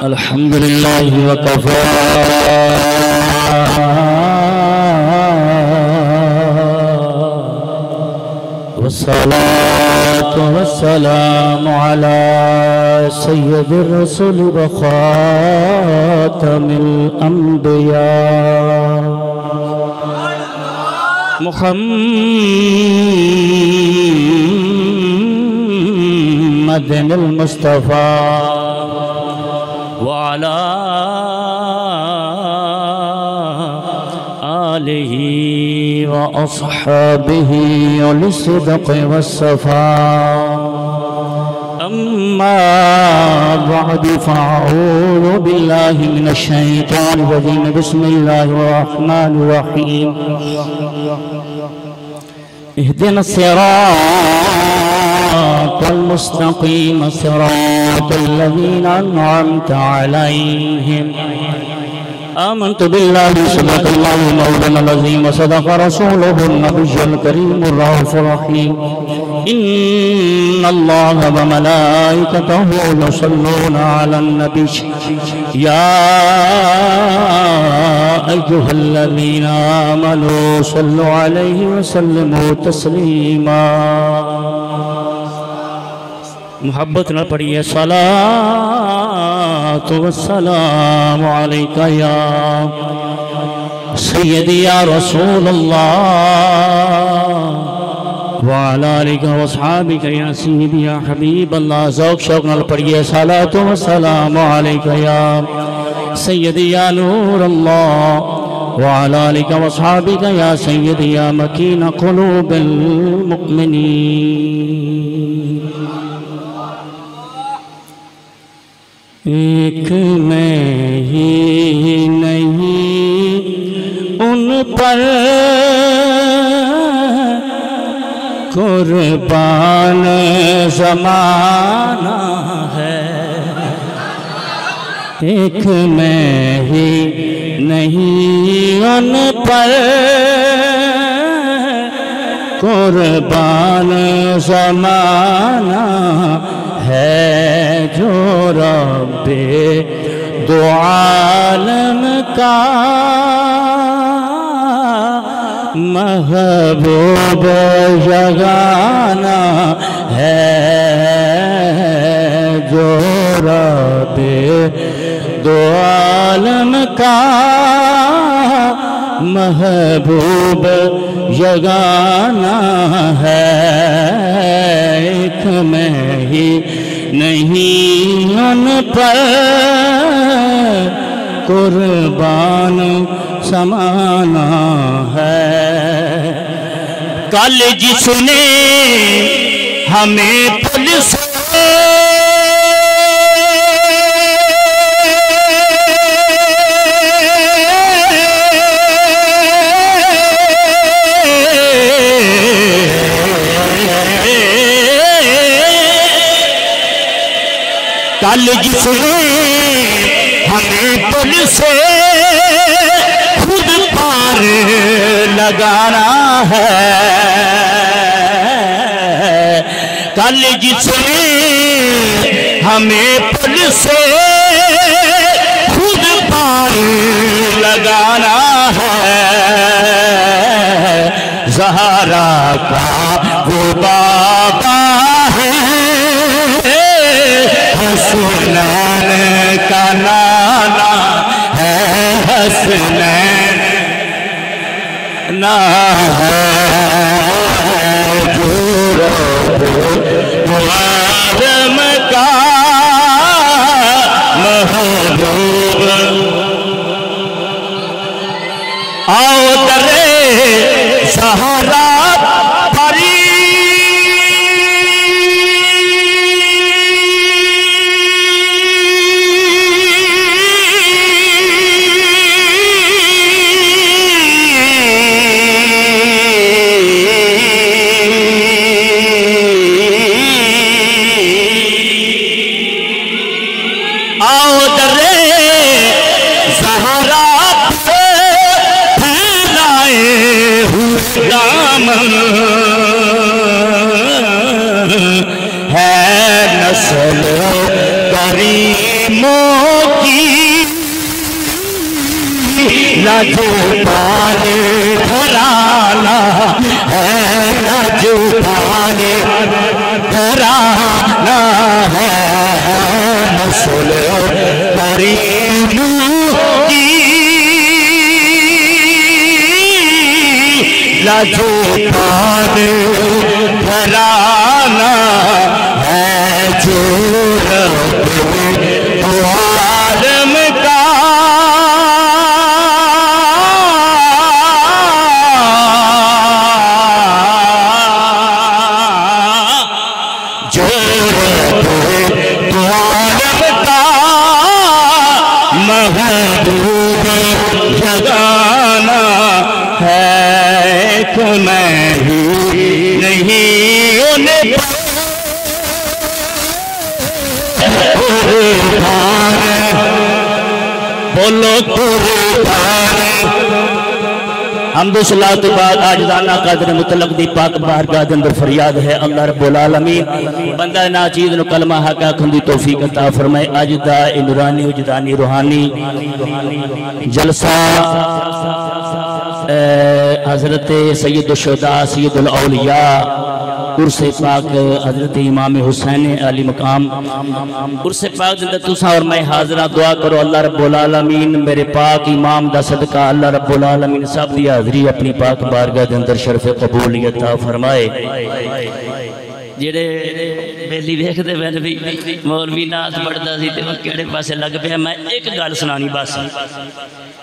अल्हम्दुलिल्लाह वकफ़ा वस्सलातु वस्सलामु अला सय्यिदिर रसूल व ख़ातमिल अंबिया मुहम्मदिल मुस्तफ़ा व अला आलिहि व अस्हाबिहि उल-सिद्क़ वस्सफ़ा अम्मा बअद फ़अऊज़ु बिल्लाहि मिनश शैतानिर रजीम बिस्मिल्लाहिर रहमानिर रहीम इहदिनस सिरातल मुस्तक़ीम सिरातल लज़ीना अन्अमता अलैहिम आमन्तु बिल्लाहि सदक़ल्लाहु मौलाना अज़ीम व सदक़ रसूलुहु नबियुल करीमुर रऊफ़ुर रहीम इन्नल्लाहा व मलाइकतहु युसल्लूना अलन नबी या अय्युहल्लज़ीना आमनू सल्लु अलैहि व सल्लिमू तस्लीमा। मोहब्बत न पढ़िए सलातु वस्सलामु अलैका या सय्यदी या रसूलल्लाह व अला आलिका व अस्हाबिका या सय्यदी या हबीबल्लाह। ज़ौक़ शौक़ न पढ़िए सलातु वस्सलामु अलैका या सय्यदी या नूरल्लाह व अला आलिका व अस्हाबिका या सय्यदी या मकीन क़ुलूबिल मुमिनीन। एक मैं ही नहीं उन पर कुर्बान ज़माना है। एक मैं ही नहीं उन पर कुर्बान ज़माना है जो रब्बे दो आलम का महबूब जगाना है। जो रब्बे दो आलम का महबूब जगाना है। एक मैं ही नहीं उन पर कुर्बान समाना है। कल जिसने हमें पुलिस कल जिसने हमें पुलिस से खुद पार लगाना है। कल जिसने हमें पुलिस से खुद पार लगाना है। ज़हरा का वो बाबा हसनैन का नाना है। हसनैन ना है जो आदम का महबूब। आओ दरे सहारा है नस्ल करीमों की लाजवाब घराना है, लाजवाब घराना है, मुसलमान करीमों की लाजवाब घराना है, जो आलम का जो आलम का महबूब जगाना है, तो मैं ही नहीं उन्हें बोलो हमदो सलाह तो बाद आजदाना कादर मुतलक दी पाक बारगाह दे अंदर फरियाद है अल्लाह रब्बुल आलमीन बंदा ना चीज नु कलमा हक आखन दी तौफीक अता फरमाए। अज दा नूरानी वजदानी रूहानी जलसा हजरत सैयद शुहदा सैयदुल औलिया उर्से पाक हजरत इमाम हुसैन अली मकाम उर्से पाक जिंदा तुसा और मैं हाजरा दुआ करो अल्लाह रब्बुल आलमीन मेरे पाक इमाम दा सदका अल्लाह रब्बुल आलमीन सब दी हाजरी अपनी पाक बारगाह दे अंदर शरफ कबूलियत अता फरमाए। जेड़े बेली देखते मैंने भी मौलवी नाथ पढ़ता सी ते केड़े पासे लग पिया। मैं एक गल सुनानी बस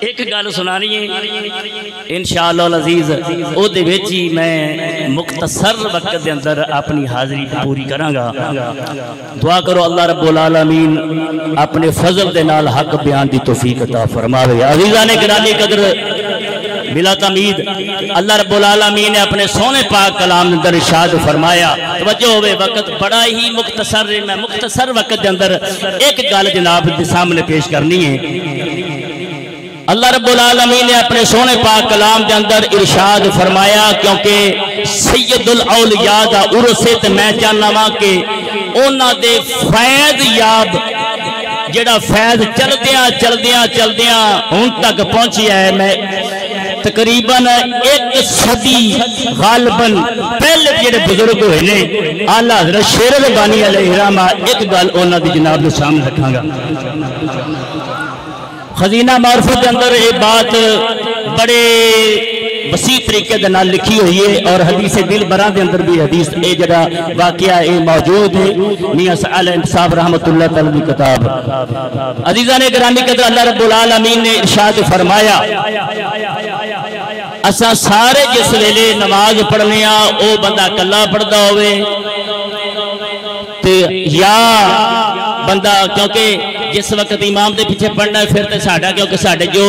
एक गल सुनानी है इंशाअल्लाह अजीज ओदे विच ही मैं मुख्तसर वक्त दे अंदर अपनी हाजिरी पूरी करांगा। दुआ करो अल्लाह रब्बुल आलमीन अपने फजल दे नाल हक बयान दी तौफीक अता फरमावे। अजीज़ान गिरामी कदर बिला तमीद अल्लाह रब्बुल आलमीन ने अपने सोने पाक कलाम अंदर इरशाद फरमाया। तवज्जो होवे वक्त बड़ा ही मुख्तसर है, मैं मुख्तसर वक्त के अंदर एक गल जनाब के सामने पेश करनी है। अल्लाह रब्बुल आलमीन ने अपने सोने पाक कलाम के अंदर इरशाद फरमाया क्योंकि सैयदुल औलिया दा उर्स है ते मैं चाहना वा कि उन्हां दे फैज़ याब जेड़ा फैज़ चलदियां चलदियां चलदियां हुण तक पहुंचिया है। मैं तकरीबन एक सदी गालबन पहले जेडे बुजुर्ग हुए ने आला हज़रत शेर रब्बानी अलैहिर्रहमा एक गल उन्हां दी जनाब के सामने रखांगा। खजीना मार्फत के अंदर ये बात बड़े वसी तरीके के नाल लिखी हुई है और हदीस दिल बरा के अंदर भी हदीस ये जरा वाकया ये मौजूद है। मियां साहब साहब रहमतुल्लाह तआला की किताब। अजीज़ान गिरामी कदर अल्लाह रब्बुल आलमीन ने इरशाद फरमाया असा सारे जिस वेले नमाज पढ़ने आ ओ बंदा कला पढ़ता होवे ते या बंदा क्योंकि जिस वक्त इमाम के पीछे पढ़ना है फिर तो साडा क्योंकि साडे जो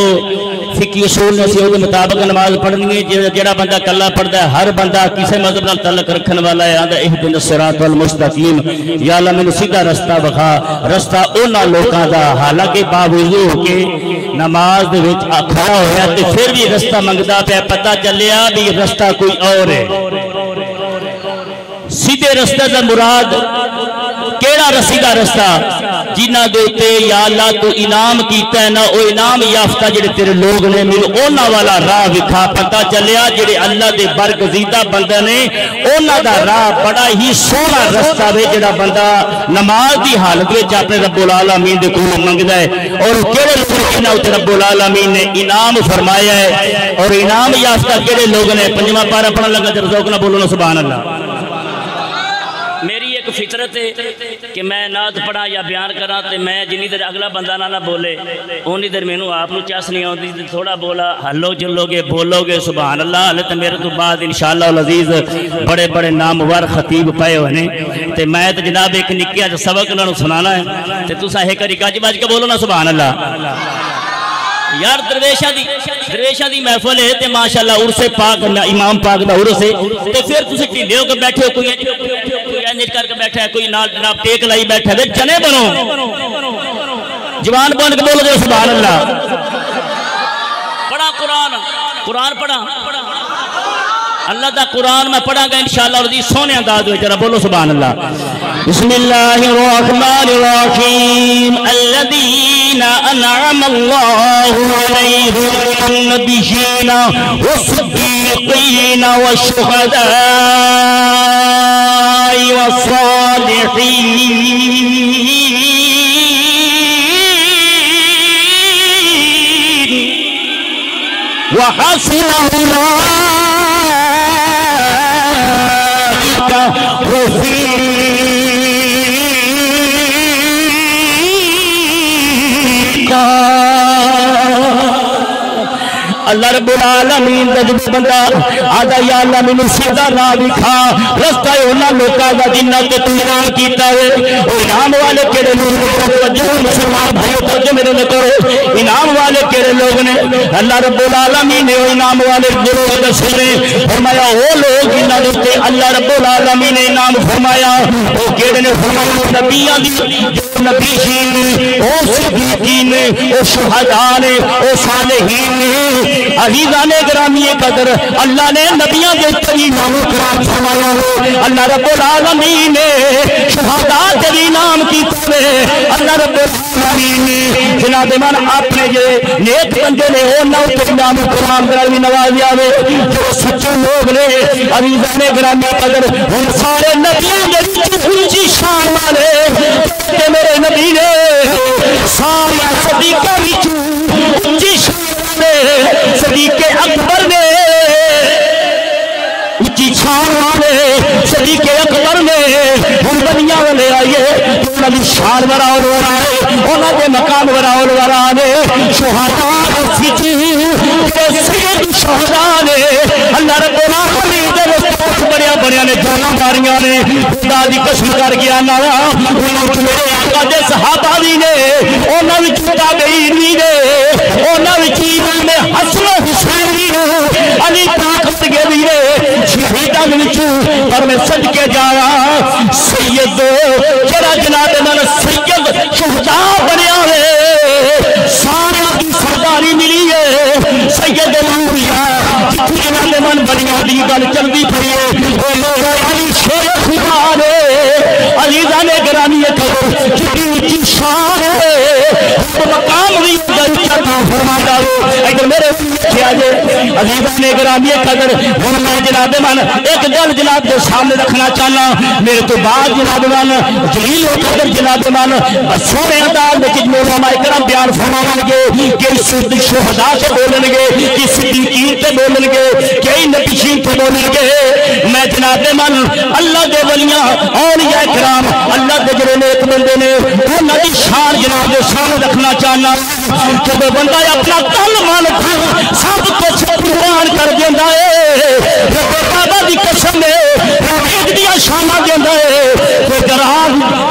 फिकी उसूल ने उसी के मुताबिक नमाज पढ़नी है। जेड़ा बंदा कला पढ़ता है हर बंदा किसी मजहब नाल तल्लक रखने वाला है आंदा इहदिन सिरातल मुस्तकीम या अल्लाह मैनू सीधा रास्ता विखा रास्ता उन्हां लोकां दा। हालांकि बावजूद के नमाज दे विच खड़ा होया ते फिर भी रास्ता मंगदा पिया पता चलिया भी रास्ता कोई और है। सीधे रास्ते दा मुराद केड़ा रसीदा रास्ता जिन्हां दे उत्ते या अल्लाह तू इनाम कीता है ना वो इनाम याफ्ता जेडे तेरे लोग ने मैनू उन्हां वाला राह विखा। पता चलिया जेडे अल्लाह दे बरगजीदा बंदे ने उन्हां दा राह बड़ा ही सोहना रास्ता है जेड़ा बंदा नमाज की हालत में अपने रब्बुल आलमीन दे कोल मंगदा है। और केड़े लोग जिन्हां उत्ते रब्बुल आलमीन ने इनाम फरमाया है और इनाम याफ्ता केड़े लोग ने। पंजवां पारा पढ़न लगा जरा ज़ौक़ नाल बोलो ना सुभान अल्लाह। मेरी एक फितरत है कि मैं नात पढ़ा या बयान करा तो मैं जिन्नी देर अगला बंदा ना बोले उन्नी देर मैनू आप चस नहीं आती। थोड़ा बोला हलो चलोगे बोलोगे सुभान अल्लाह। हाले तो मेरे तो बाद इंशाअल्लाह अज़ीज़ बड़े बड़े नामवर खतीब पाए हुए हैं तो मैं तो जनाब एक निक्का जिहा सबक उन्होंने सुनाना है तो तुसा एक बारी गज बज के बोलो ना सुभान अल्लाह। यार दरवेशा दी महफिल है ते माशाअल्लाह उर्से पाक इमाम पाक दा उर्स है ते फिर तुसीं ढिले होकर बैठे हो कोई इंज करके बैठा है कोई नाल जनाब टेक लाई बैठा है जने बनो जवान बन के बोलो सुभान अल्लाह। पढ़ा कुरान कुरान पढ़ा अल्लाह दा कुरान मैं पढ़ांगा इंशाअल्लाह और सोने अंदाज में, जरा बोलो सुभान अल्लाह। बिस्मिल्लाहिर्रहमानिर्रहीम अल्लज़ीना अनअमल्लाहु अलैहिम मिनन नबिय्यीना वस्सिद्दीक़ीना वश्शुहदाई वस्सालिहीन वहसुन उलाइका रफीका। अल्लाह रब्बुल आलमीन दा जब बंदा आदा या अल्लाह मैनू सीधा राह दिखा, रास्ता उन्हां लोकां दा जिन्हां ते तू इनाम कीता है। ओ इनाम वाले केड़े लोग जो मुसलमान भाइयों तर्जुमे मेरे ने करो, इनाम वाले केड़े लोग ने? अल्लाह रब्बुल आलमीन ने इनाम वाले लोग दसे ने, फरमाया वो लोग जिन्हां दे उत्ते अल्लाह रब्बुल आलमीन ने इनाम फरमाया वो केड़े ने? फरमाया नबियां दी नबी जी ने, ओ सिद्दीकीन ने, ओ शुहदा ने, ओ सालिहीन ने। अज़ीज़ाने गिरामी कदर अल्लाह ने नबियों के तरी नाम कुरान फरमाया है। अल्लाह रब्बुल आलमीन ने शुहदा के नाम की तले अल्लाह रब्बुल आलमीन ने जनाब मन अपने जे नेक बंदे ने उन्हां ते नाम कुरान नाल भी नवाज़िया वे जो सच्चे लोग ने। अज़ीज़ाने गिरामी कदर हुण सारे नबियों दे ऊंची शान वाले ते मेरे नबी ने सारे सदीक़ां विच ऊंची सदीक़े अकबर ने ऊंची छान वाले सदीक़े अकबर ने हम दुनिया वाले आइए उन्होंने शान बराबर वाला है, उन्होंने मकाम बराबर वाला ने। शुहदा शुहदा ने अल्लाह रब्बुल आलमीन दे बड़िया बड़िया ने जाना मारियां ने। खुदा दी कसम कर गया ना उन्होंने मेरे आका दे सहाबा भी ने, उन्होंने विच ताबईन भी ने, उन्होंने विच इमाम हसन हुसैन भी ने, अली पाक के भी ने, शहीदां विच। पर मैं सदके जावा सैयद जरा जनाब नाल सैयद शुहदा बनया है, सारे की सरदारी मिली है सैयद नूरिया जिथे जनाब मन बनिया दी गल चलती पई है। ओ लोग अली शेर खुदा ने अज़ीज़ाने गिरामी कदर जितनी ऊंची शान है मकाम भी ऊंचा फरमाता है। इधर मेरे अज़ीज़ाने गिरामी कदर हुण मैं जनाब मन एक गल जनाब के सामने रखना चाहना। मेरे तो बाद जनाब मन जलील कदर जनाब मन सोने अंदाज में उलमा इकराम बयान फरमावणगे कि शुहदा से बोलणगे कि सिद्दीकीन से बोलणगे कई नबीशीन से बोलणगे। मैं जनाब मन अल्लाह के वलियां औलिया इकराम अल्लाह के जड़े नेक बंदे ने उन्हां दी शान जनाब के सामने रखना चाहना। जब बंदा अपना तन मन सब कुछ कुर्बान कर देंदा है, बाबा की कसम है शाना देंदा है, तो जरा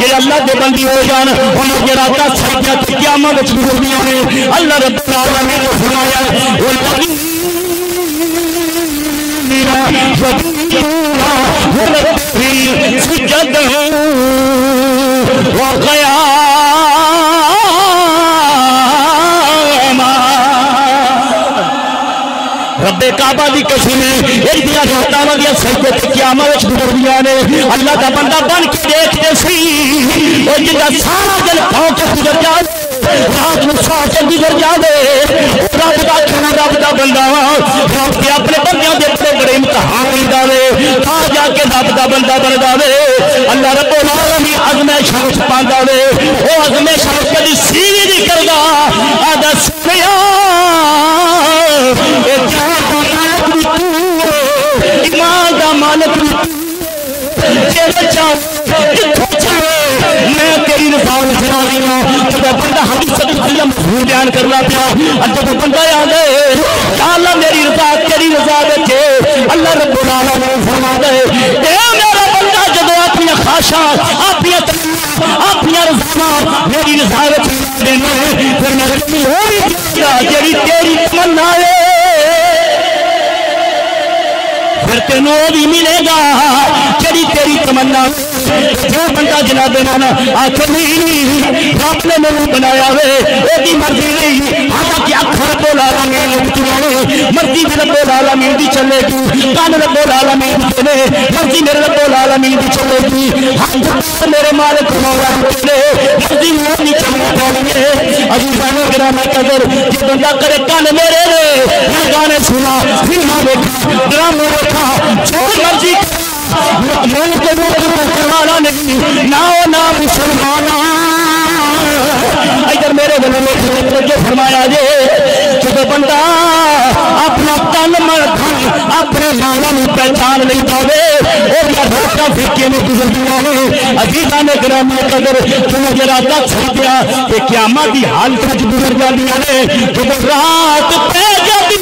ये अल्लाह के बंदी हो जान उन्हें जरा दस क़यामत विच गुजरदियां ने। अल्लाह रब्बुल आलमीन ने फरमाया सुजद व क़यामा। रब्बे काबा की कसम सजदे क़यामत विच गुजरदियां ने। अल्लाह का बंदा बन के देखते सी और जिंदा सारा दिन भौंक गुजर जाए, रात में सौ के गुजर जाए, रब का खाना रब का बंदा रब के अपने बंदियों के बड़े बड़े इम्तिहान लेंदा वे तां जाके रब का बंदा बनदा वे। अल्लाह रब्बुल आलमीन अज़मे शमस पांदा वे, वो अज़मे शमस कदी सीवी नहीं करदा। आदा सुनिया ईमान का मालिक मैं तेरी रसाल सुना रही हूँ। जब बंदा बयान करना पिया जब बंदा आंदे अल्लाह मेरी रजा तेरी रजा बचे अल्लाह रब्बुल आलमीन फरमांदा है ए मेरा बंदा जदों अपनी ख्वाहिशां अपनी रज़ा मेरी रजा विच देने फिर मेरे होरी जेड़ी तेरी तमन्ना है फिर तेन भी मिलेगा जड़ी तेरी तमन्ना। जो बंदा जनाबे ना आखिर नहीं रब ने मैनू बनाया वे ओदी मर्जी नहीं, हालांकि अख रब्बुल आलमीन मर्जी भी रब्बुल आलमीन दी चलेगी, कान रब्बुल आलमीन दी चले मर्जी मेरे रब्बुल आलमीन दी चलेगी, हाथ मेरे मालिक मौला ने मर्जी नहीं चलनी चाहिए। अजीज़ान गिरामी कदर जो बंदा करे कान मेरे ने मैं गाने सुना फिल्म देखा ड्रामे देखा जो मर्जी करवाना नहीं ना ना मुसलमान। इधर मेरे गले जो फरमाया जे जब बंदा अपना तन मन धन अपने माला में पहचान नहीं पावे और फिक्के में गुजरदियां ने। अजीज़ां ने गिरामी कदर तुम जरा तक सोचा कि क़यामत की हालत में गुजर जांदियां ने जब रात पै जाती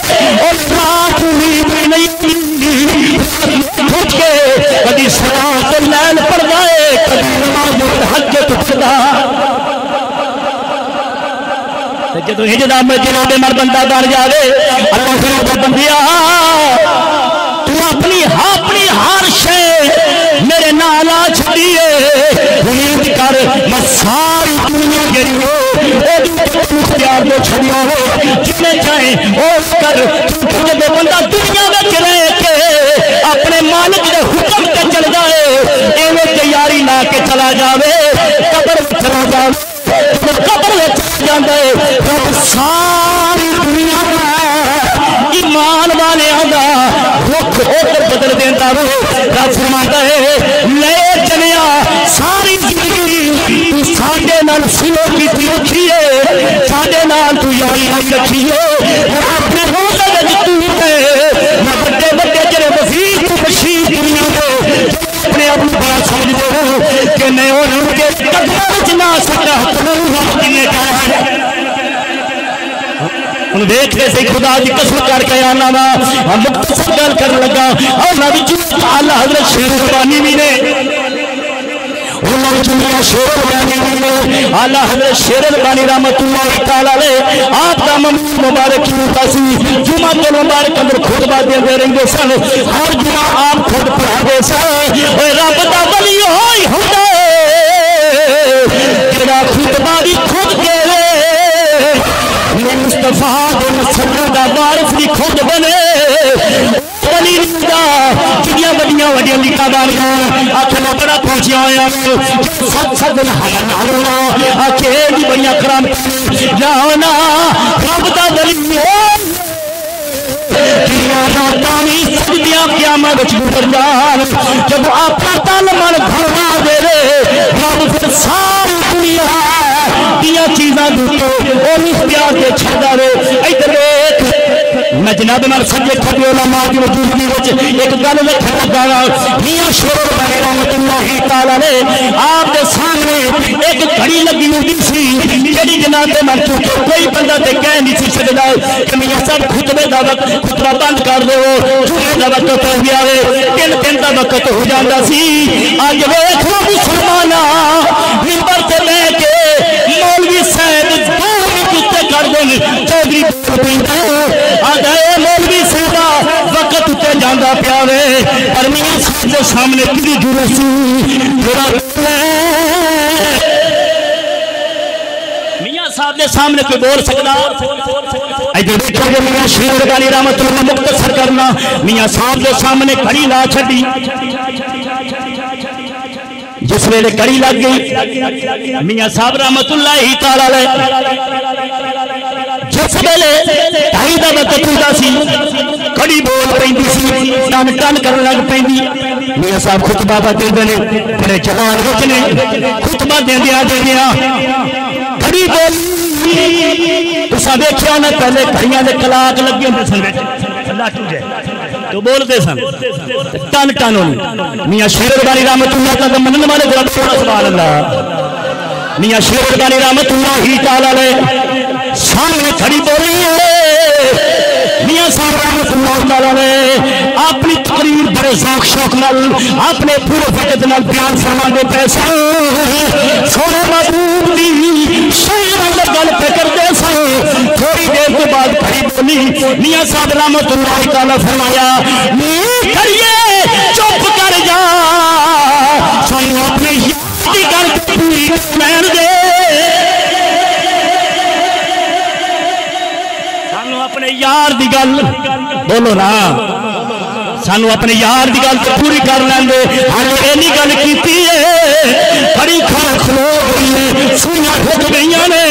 और रात नींद नहीं उठ के कभी सलात लैल पड़ जाए कभी नमाज तहज्जुद पढ़दा। जो हिजदा में जनाबे मर बंदा बन जाए अल्लाह फिर बंदिया तू अपनी हर शे मेरे नाल आ छड़िए उम्मीद कर मैं सारी दुनिया जड़ी हो प्यार दे छड़िया हो जिन्हें चाहे ओस कर। जब बंदा दुनिया में रह के अपने मालिक के हुक्म से चल जाए एवं तैयारी ला के चला जावे कब्र चला जाए कब्र में चला जाए रब सारी दुनिया में ईमान वाले रुख होकर बदल देता रो। रब फरमाता है ले चलिया सारी जिंदगी तू साडे नाल सिलो की रखिए साडे नाल तू यारी रखिए अपने रोज़े दे तू मैं बड़े बड़े जरे वजीर बशीर दुनिया को अपने आप को बड़ा समझते हो कि मैं उनके कदमों में ना सकता हूं देख से खुदा की कसम करके आना वा हम मुख्तसर गल कर लगा और नबी जी आला हजरत शेर रब्बानी भी ने आला हजरत शेर रब्बानी रहमतुल्लाह तआला अलैह आप दा मुबारक सी जुमा के मुबारक अंदर खुतबा देते रहंदे सन हर जुमा आप खुद पढ़ाते सन ओए रब दा वली होई हुंदा जेड़ा खुतबा भी खुद देवे मुस्तफा दे मसल्ले दा वारिस भी खुद बने चिड़िया वड्डियां वड्डियां लिखादारियां आखिर बड़ा पहुंचिया होया सत दिन आखे भी बड़िया खराब जाओ ना रब दा वली जब अपना तन मन भरवा दे रब फिर सारी दुनिया दिया चीज़ां प्यार से छड़ा रे। इधर मैं जनाब नाल सज्जे खब्बे उलमा की मौजूदगी विच एक गल रखना लगा मियां शेर रब्बानी रहमतुल्लाह तआला अलैह आप दे सामने एक घड़ी लगी हुई सी जेड़ी जनाब नाल चुके कोई बंदा ते कह नहीं सी सकदा कि मियां साहब खुतबे दा वक्त खुतबा बंद कर दो जुमे दा वक्त हो गया वे तीन दा वक्त हो जांदा सी। अज वेख लो मुसलमाना मिंबर ते बैठ के मौलवी साहब कर दे चौधरी आ गए मौलवी साहब वक्त उत्ते जांदा पिया वे पर मियां साहब के सामने किदी जरूरत सी मियां साहब के सामने कोई बोल सकदा। इधर देखो मियां शेर रब्बानी रहमतुल्लाह मुख्तसर करना मियां साहब के सामने खड़ी ला छड़ी जिस वेले कड़ी लग गई मियां साहब रहमतुल्लाह तआला अलैह जिस वेले ढाई दा वक्त हुंदा सी कड़ी बोल पैंदी सी टन टन करन लग पैंदी मियां साहब खुतबा देंदे ने बड़े जवान विच ने खुतबा देंदिया कड़ी बोल तुसा देखिया ना पहले घड़ियां दे कलाक लगे हुंदे सन लाटू जे तो बोलते सन टन टन मियां शेर रब्बानी रहमतुल्लाह तआला मनन वाले सुभान अल्लाह मियां शेर रब्बानी रहमतुल्लाह तआला अलैह सामने खड़ी बोली मियां साहब रहमतुल्लाह तआला अलैह अपनी तकरीर बड़े ज़ौक़ शौक़ नाल अपने पूरे वक्त नाल बयान फरमांदे पैसा सोने महबूब दी शेर गल पे करदे सन। थोड़ी देर के बाद खड़ी बोली। मियां साहब रहमतुल्लाह तआला फरमाया नी करिए चुप कर जा, सानू अपने यार दी गल पूरी लैण दे, सानू अपने यार दी गल बोलो ना, सानू अपने यार की गल पूरी कर लेंगे। हाँ इन्नी गल की बड़ी खास खलो गई है, सुइयां ठुक गई ने,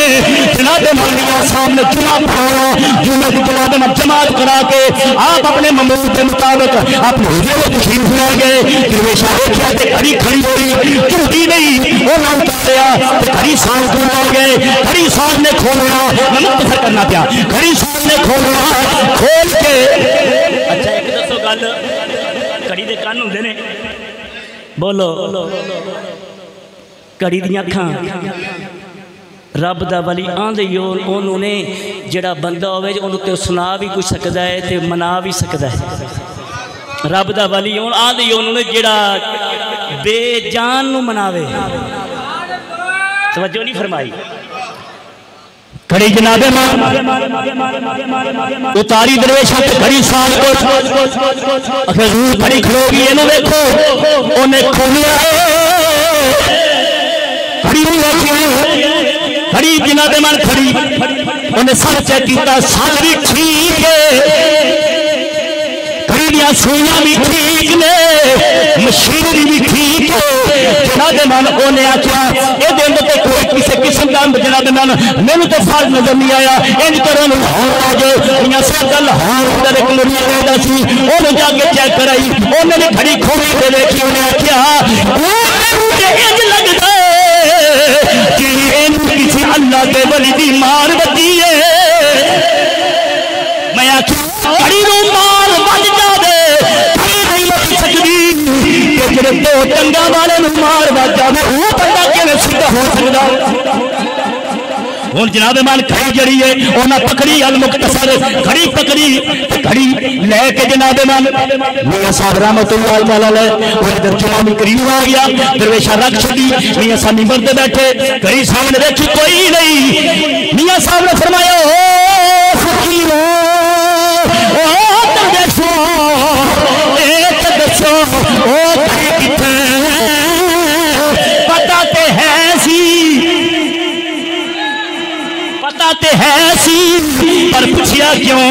जनाब मौलवियों सामने चुनाव पाया, जुम्मे की जनाब जमात करा के आप अपने ममूद के मुताबिक अपने हुजूर तशरीफ ले गए। दरवेशा देखा तो घड़ी खड़ी हुई, झूठी नहीं वो ना उतारिया, घड़ी सांस खोल गए, घड़ी सांस ने खोलना, मैं मुख्तसर करना पाया, घड़ी सांस ने खोलना, खोल के अच्छा एक दसो गल घड़ी दे कान हुंदे ने, बोलो घड़ी दी अखां रब दा वली आंदे ही उन्होंने जेड़ा बंदा होवे उन्होंने तो सुना भी कुछ सकता है तो मना भी सकता है। रब दा वली आंदे ही उन्होंने जेड़ा बेजान नूं मनावे, तवज्जो नहीं फरमाई। घड़ी जनाबे उतारी दरवेशा घड़ी साल को घड़ी खलोगी, इनू देखो उन्हें खोलिया घड़ी घड़ी जनाबे मन खड़ी, उन्हें सब चेक किया, सब भी ठीक है, घड़ी दियां सुइयां भी ठीक ने, मशीनरी भी ठीक है। जनाबे मन उन्हें आख्या ये अंदर कोई किसी किस्म का जनाबे मन मैनू तो फर्ज नजर नहीं आया, इन करो लाहौर आ जाओ, सादा लाहौर एक मुड़िया रहता सी, उन्हें जाके चेक कराई, उन्होंने घड़ी खोली के देखी, उन्हें आख्या इंज लगता कि किसी अल्लाह के वली दी मार बची है। मैं आख्या घड़ी नूं मार बच जावे, घड़ी नहीं बच सकती, जेड़े दो टंगा वाले नूं मार बच जावे वो बंदा किवें सीधा हो सकदा। हुण जनाब मान घड़ी जड़ी है उन्हें पकड़ी, अल मुख्तसर घड़ी पकड़ी, घड़ी लैके जनाब मान मियां साहब रहमतुल्लाह अलैह और इधर जुमामी करीब आ गया, दरवेशा रख छड़ी, मियां साहब मिंबर पे बैठे, घड़ी सामने देखी कोई नहीं। मियां साहब ने फरमाया ओ फकीरो ओ दरवेशो एक दसो ओ घड़ी किथे, पता ते है सी, पता ते है सी, पर पूछिया क्यों,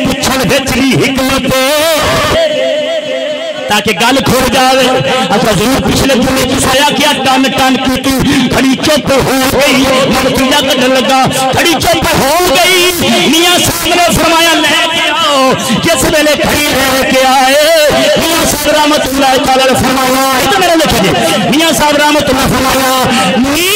पूछण विच भी हिकमत ताकि गल खुल जाए। अच्छा जरूर पिछले जुमे पुछाया क्या टन टन की घड़ी चुप हो गई, नतीजा कटन लगा, घड़ी चुप हो गई। मियां साहब ने फरमाया लेके आओ, जिस वेले घड़ी लेके आए मियां साहब रहमतुल्लाह तआला ने फरमाया, इधर मेरे लिखे मियां साहब रहमतुल्लाह फरमाया नी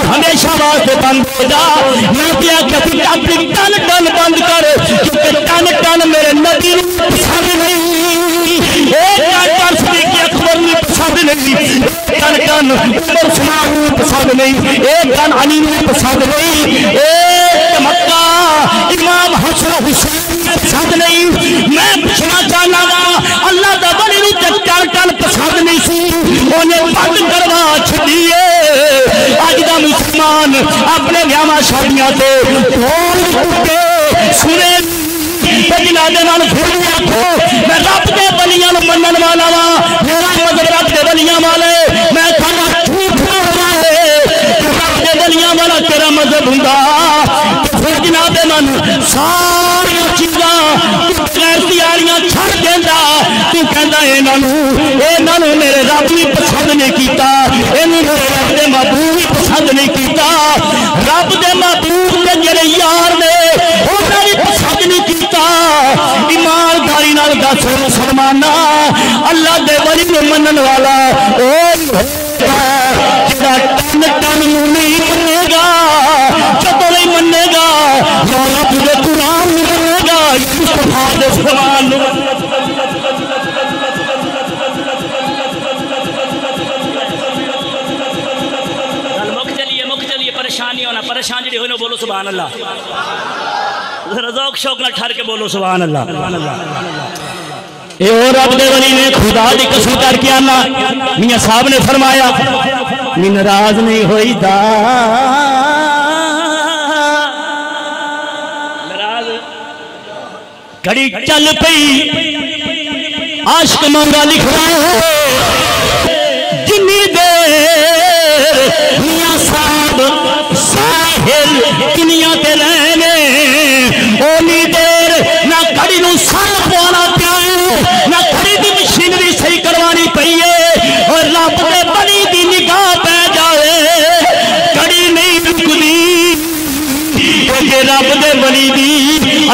हमेशा वास्ते बंद हो जा, मैं क्या कहती अपनी टन टन बंद कर, क्योंकि टन टन मेरे नबी पसंद नहीं, एक टन सदीक़ अकबर ने पसंद नहीं, टन टन उमर उस्मान पसंद नहीं, एक टन अली ने पसंद नहीं, एक मक्का इमाम हसन हुसैन पसंद नहीं। मैं पूछना चाहना वा अल्लाह दा वली नूं टन टन पसंद नहीं सी, उन्हें बंद करवा छड्डीए। अज दा मुसलमान अपने ब्याह शादियां से सुने जनादे नाल फिर आखो मैं रब के बलियां नूं मनण वाला वा, मेरा मजहब रब के बलियां वाले, मैं खाना झूठ बोलना है, रब के बलियां वाला तेरा मजहब हुंदा फिर जनादे मन सारी चीज़ां तैयारियां छड़ देंदा, तू कहंदा इन्हां नूं मेरे रब ने पसंद नहीं कीता, इन्हां मेरे रब दे महबूब भी पसंद नहीं कीता, रब दे महबूब दे जेड़े यार ने उन्हां ने पसंद नहीं कीता। ईमानदारी नाल दस मुसलमाना अल्लाह दे वली नूं मनण वाला ओ जेड़ा टन टन नूं नहीं मनेगा, जदों नहीं मनेगा या रब दे कुरान नूं मनेगा, मुस्तफा दे फरमान नूं। परेशान जी हो बोलो सुभान अल्लाह, रज़ौक शौक ना ठहर के बोलो सुभान अल्लाह। ये और रब दे वली ने खुदा दी कसम करके आना मियां साहब ने फरमाया मैं नाराज नहीं होईदा घड़ी चल पई आशिक मंगा लिख रहा जिन्नी देर मियां साहब साहिल दुनिया ते रहने ओनी देर ना घड़ी नूं सल पवाना पिया ना घड़ी दी मशीनरी सही करवानी पई है और रब दे बनी दी निगाह पै जाए घड़ी नहीं रुकदी क्योंकि रब दे बनी दी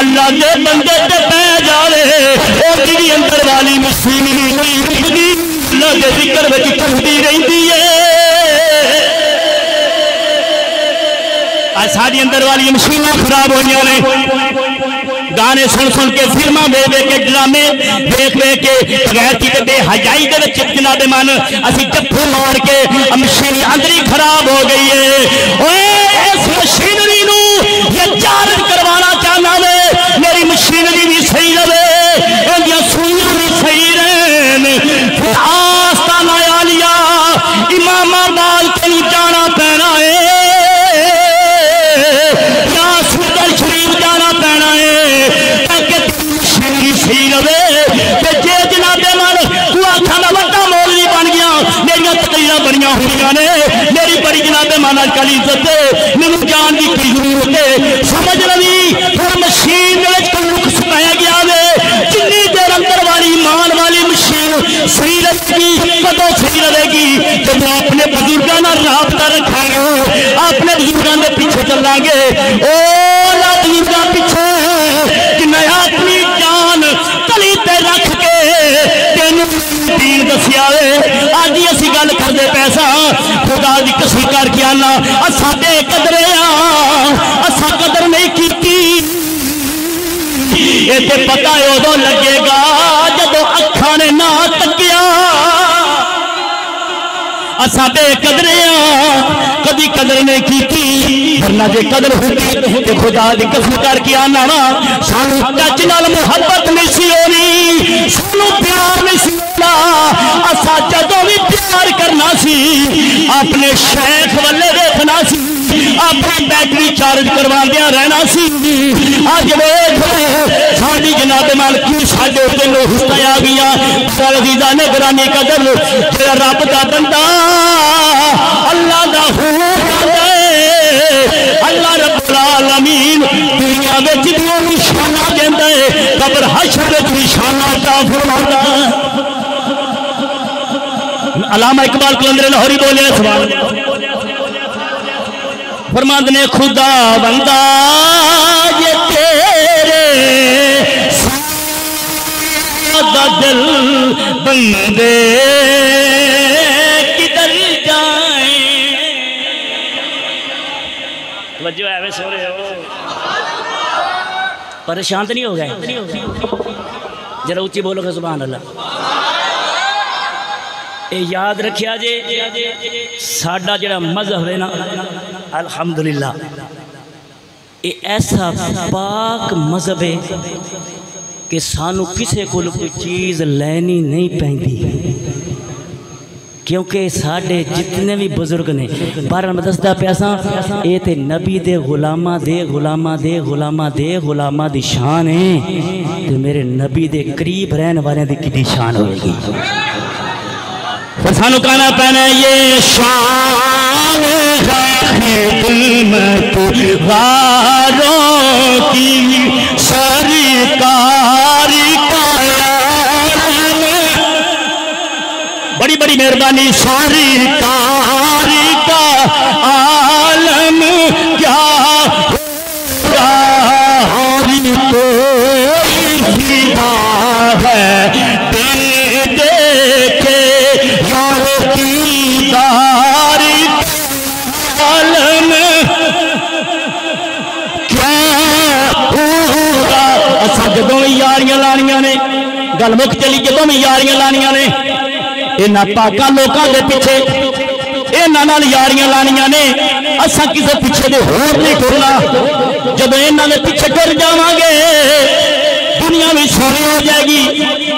अल्लाह दे बंदे ते पै जाए और जिहड़ी अंदर वाली मशीनरी नहीं रुकदी अल्लाह दे जिक्र विच चलदी रहिंदी है। साड़ी अंदर वाली मशीन खराब हो ने गाने सुन सुन के फिल्म वेख वेख के ड्रामे देख वेख के बगैर की बेहयाई के जनाबे मन असी जफ्फे मार के मशीन अंदर ही खराब हो गई है। इस मशीनरी ये चार्ज करवाना चाहना वे मेरी मशीनरी भी सही रहे सुइयां भी सही रहन आस्ताना आलिया इमामाबाद तेन जाना पैना है सही रहे जे जनाबे मन तू आखा मैं वड्डा मौलवी बन गया मेरिया तकरीरां बड़िया हुई ने मेरी बड़ी जनाबे मन अजकल इज्जत है मैनू जान की की जरूरत है समझ लवी फिर मशीन नुक्स पाया गया वे जिन्नी देर अंदर वाली मान वाली मशीन सही रहेगी कदों सही रहेगी जब अपने बुजुर्गों का राबता रखांगे अपने बुजुर्गों के पीछे चलांगे ओ बुजुर्गों पीछे जिन्हें अपनी जान तली ते रख के तेनू दीन दसिया अज ही असी गल करते पैसा खुदा दी कसम करके आना साडे कदरे असा कदर नहीं की ये पता उदों लगेगा जदों अखां ने ना तकिया असा बेकदरे कभी कदर नहीं की वरना जे कदर होती तो खुदा दी कसम करके आना वा सानू टच नाल मुहब्बत नहीं सी होनी सानू प्यार नहीं सी होना असा जदों भी प्यार करना सी अपने शेख वाले देखना सी अपनी बैटरी चार्ज करवांदियां रहना सी अज वेख साडी जनाब माल की साडे उत्ते नोहस्ता आ गईयां अजीज़ां ने निगरानी कदर जेड़ा रब दा बंदा अल्लाह दा हुक्म अल्लाह रब्बुल आलमीन दुनिया विच भी निशाना देंदा है कब्र हशर विच निशाना अता फरमांदा अल्लामा इकबाल कलंदर लाहौरी बोले सुभान फरमांद ने खुदा बंदा ये तेरे सादा दिल बंदे किधर जाए वजो है सो रहे हो परेशान तो नहीं हो गए जरा ऊंची बोलोगे सुभान अल्लाह याद रखिया जे साडा जिहड़ा मजहब है ना अल्हम्दुलिल्लाह ये ऐसा पाक मजहब है कि सानू किसी को कोई चीज़ लैनी नहीं पैंदी क्योंकि साढ़े जितने भी बुजुर्ग ने बार मैं दसदा पैसा ये तो नबी दे गुलामा दे गुलामा दे गुलामा दे गुलामा दी शान है तो मेरे नबी दे करीब रहने वाले दी कितनी शान होगी पर सानू कहना पैना ये शान वारों की सरकारी बड़ी बड़ी मेहरबानी सरकारी का आलम क्या तो है देखे जदों भी यारियां लानियां ने गल मुक चली जदों भी यारियां लानियां ने इन्हां पाका लोगों के पीछे इन्हां नाल यारियां लानियां ने असां किसी पीछे दे होर नहीं टुरना जदों इन्हां दे पीछे टुर जावांगे दुनिया में सोने हो जाएगी,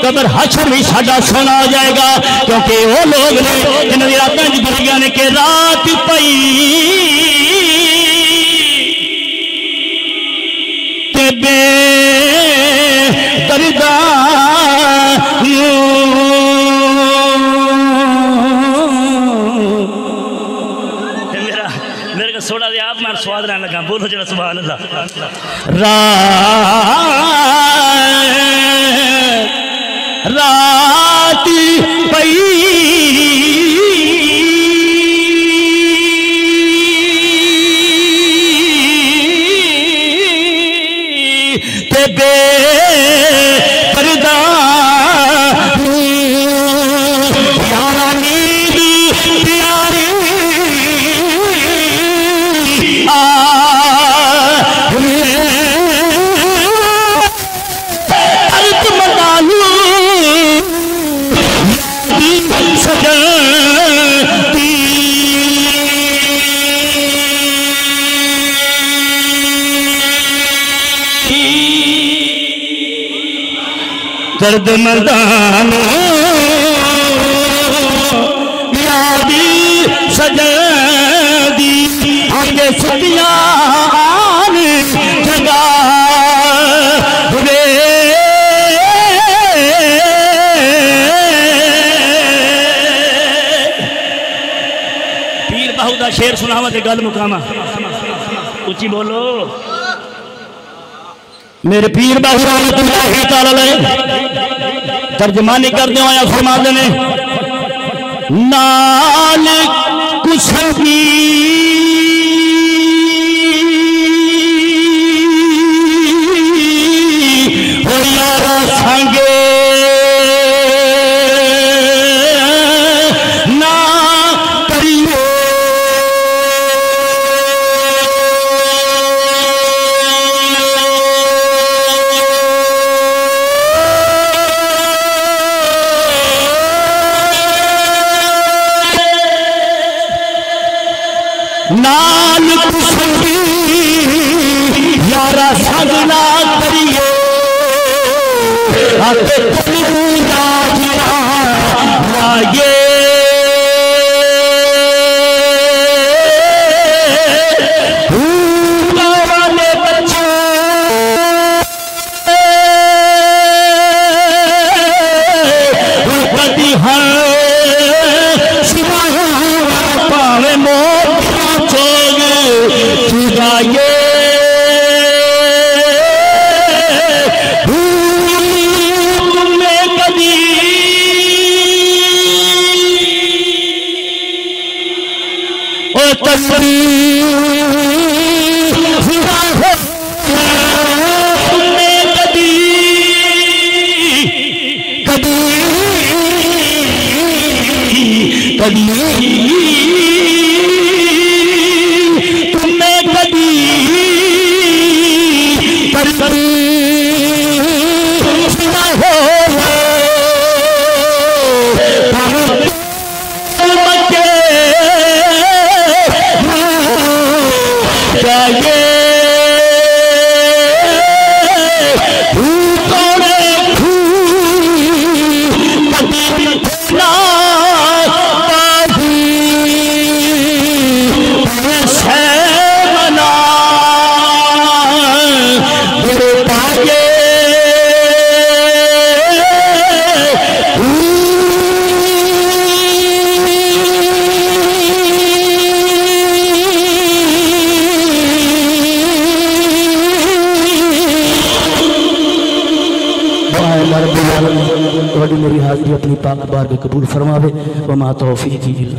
कब्र हशर भी साडा सोना हो जाएगा, क्योंकि वो लोग ने जिन्होंने रातां च गुजरियां ने कि रात पई ते बे दर्दा थोड़ा जिहा आप मैं स्वाद रहने लगा, बोलो जरा सुभान अल्लाह। रात पई ते बे पर्दा यारा नींद प्यारी दर्द मर्दान यादी सजदी आगे सतियान जगा रे पीर बाहू दा शेर सुनावा ते गल मुकामा, उच्ची बोलो। मेरे पीर बाहू रहमतुल्लाहि तआला अलैह तर्जमानी करते आया फरमाते ने नाल कुसंगी हो यारा संगे ना करियो नाल कुसंगी यारा संग ना करिए आते लागे वाले बच्चे कदी हर पावे मोर चुराए तुमने कभी ओ तुमने कभी कभी कभी मेरी हाजिरी अपनी पाक बार में कबूल फरमावे। वमा तौफीकी